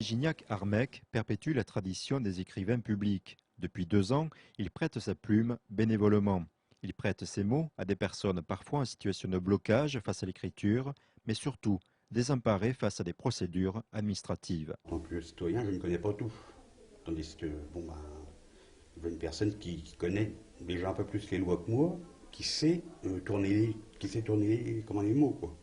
Gignac Armec perpétue la tradition des écrivains publics. Depuis 2 ans, il prête sa plume bénévolement. Il prête ses mots à des personnes parfois en situation de blocage face à l'écriture, mais surtout désemparées face à des procédures administratives. En tant que citoyen, je ne connais pas tout. Tandis que, il veut une personne qui connaît déjà un peu plus les lois que moi, qui sait tourner comment les mots, quoi.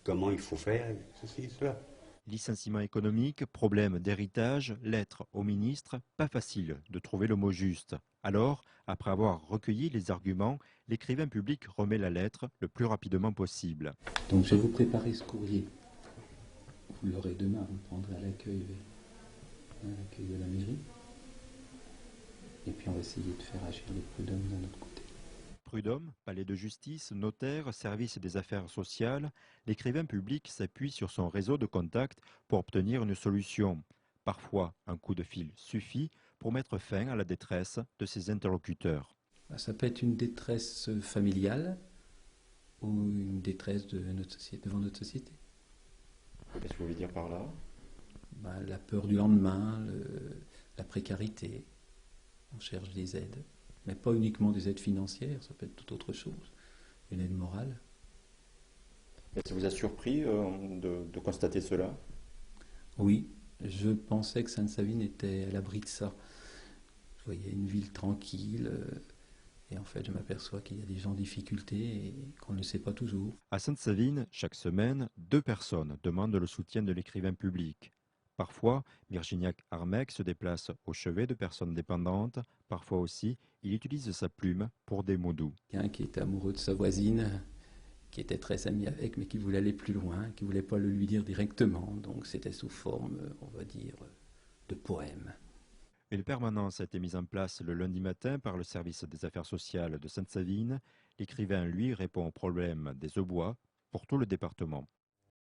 Comment il faut faire, ceci, cela. Licenciement économique, problème d'héritage, lettres au ministre, pas facile de trouver le mot juste. Alors, après avoir recueilli les arguments, l'écrivain public remet la lettre le plus rapidement possible. Donc je vais vous préparer ce courrier. Vous l'aurez demain, vous le prendrez à l'accueil de la mairie. Et puis on va essayer de faire agir les prud'hommes d'un autre côté. Prud'homme, palais de justice, notaire, service des affaires sociales, l'écrivain public s'appuie sur son réseau de contacts pour obtenir une solution. Parfois, un coup de fil suffit pour mettre fin à la détresse de ses interlocuteurs. Ça peut être une détresse familiale ou une détresse de notre société, devant notre société. Qu'est-ce que vous voulez dire par là? La peur du lendemain, la précarité. On cherche des aides, mais pas uniquement des aides financières, ça peut être toute autre chose, une aide morale. Et ça vous a surpris de constater cela? Oui, je pensais que Sainte-Savine était à l'abri de ça. Je voyais une ville tranquille, et en fait je m'aperçois qu'il y a des gens en difficulté et qu'on ne le sait pas toujours. À Sainte-Savine, chaque semaine, 2 personnes demandent le soutien de l'écrivain public. Parfois, Virginiac Armec se déplace au chevet de personnes dépendantes. Parfois aussi, il utilise sa plume pour des mots doux. Quelqu'un qui était amoureux de sa voisine, qui était très ami avec, mais qui voulait aller plus loin, qui ne voulait pas le lui dire directement. Donc c'était sous forme, on va dire, de poème. Une permanence a été mise en place le lundi matin par le service des affaires sociales de Sainte-Savine. L'écrivain, lui, répond aux problèmes des Aubois pour tout le département.